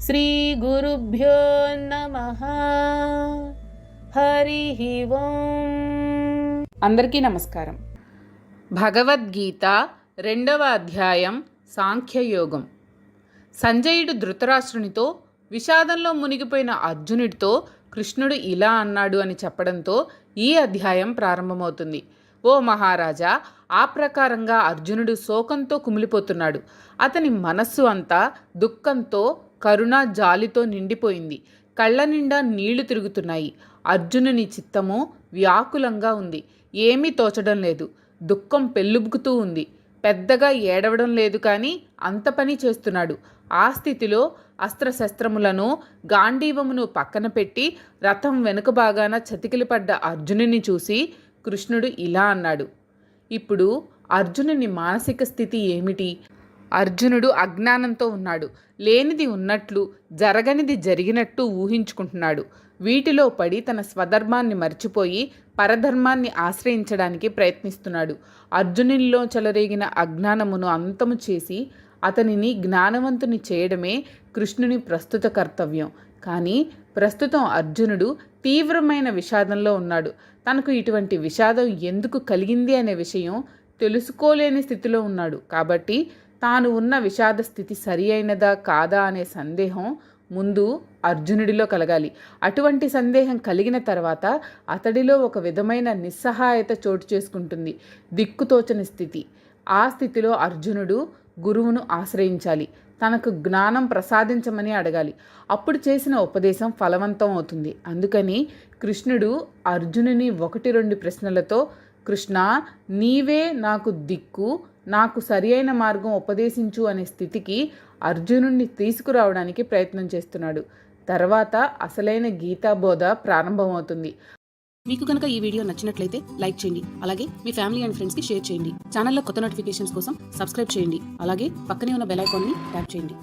శ్రీ గురుభ్యో నమః. హరి ఓం. అందరికీ నమస్కారం. భగవద్గీత 2వ అధ్యాయం సాంఖ్యయోగం. సంజయుడు ధృతరాష్ట్రునితో విషాదంలో మునిగిపోయిన అర్జునుడితో కృష్ణుడు ఇలా అన్నాడు అని చెప్పడంతో ఈ అధ్యాయం ప్రారంభమవుతుంది. ఓ మహారాజా, ఆ ప్రకారంగా అర్జునుడు శోకంతో కుమిలిపోతున్నాడు. అతని మనస్సు అంతా దుఃఖంతో, కరుణ, జాలితో నిండిపోయింది. కళ్ళ నిండా నీళ్లు తిరుగుతున్నాయి. అర్జునుని చిత్తము వ్యాకులంగా ఉంది. ఏమీ తోచడం లేదు. దుఃఖం పెళ్ళుబుకుతూ ఉంది. పెద్దగా ఏడవడం లేదు, కానీ అంత పని చేస్తున్నాడు. ఆ స్థితిలో అస్త్రశస్త్రములను, గాంధీవమును పక్కన పెట్టి రథం వెనుక భాగాన చతికిలి పడ్డ అర్జునుని చూసి కృష్ణుడు ఇలా అన్నాడు. ఇప్పుడు అర్జునుని మానసిక స్థితి ఏమిటి? అర్జునుడు అజ్ఞానంతో ఉన్నాడు. లేనిది ఉన్నట్లు, జరగనిది జరిగినట్టు ఊహించుకుంటున్నాడు. వీటిలో పడి తన స్వధర్మాన్ని మర్చిపోయి పరధర్మాన్ని ఆశ్రయించడానికి ప్రయత్నిస్తున్నాడు. అర్జునునిలో చెలరేగిన అజ్ఞానమును అంతము చేసి అతనిని జ్ఞానవంతుని చేయడమే కృష్ణుని ప్రస్తుత కర్తవ్యం. కానీ ప్రస్తుతం అర్జునుడు తీవ్రమైన విషాదంలో ఉన్నాడు. తనకు ఇటువంటి విషాదం ఎందుకు కలిగింది అనే విషయం తెలుసుకోలేని స్థితిలో ఉన్నాడు. కాబట్టి తాను ఉన్న విషాద స్థితి సరి అయినదా కాదా అనే సందేహం ముందు అర్జునుడిలో కలగాలి. అటువంటి సందేహం కలిగిన తర్వాత అతడిలో ఒక విధమైన నిస్సహాయత చోటు చేసుకుంటుంది, దిక్కుతోచని స్థితి. ఆ స్థితిలో అర్జునుడు గురువును ఆశ్రయించాలి, తనకు జ్ఞానం ప్రసాదించమని అడగాలి. అప్పుడు చేసిన ఉపదేశం ఫలవంతం అవుతుంది. అందుకని కృష్ణుడు అర్జునుని 1-2 ప్రశ్నలతో, కృష్ణ, నీవే నాకు దిక్కు, నాకు సరి అయిన మార్గం ఉపదేశించు అనే స్థితికి అర్జునుడిని తీసుకురావడానికి ప్రయత్నం చేస్తున్నాడు. తర్వాత అసలైన గీతాబోధ ప్రారంభమవుతుంది. మీకు కనుక ఈ వీడియో నచ్చినట్లయితే లైక్ చేయండి. అలాగే మీ ఫ్యామిలీ అండ్ ఫ్రెండ్స్కి షేర్ చేయండి. ఛానల్లో కొత్త నోటిఫికేషన్స్ కోసం సబ్స్క్రైబ్ చేయండి. అలాగే పక్కనే ఉన్న బెల్ ఐకాన్ని ట్యాప్ చేయండి.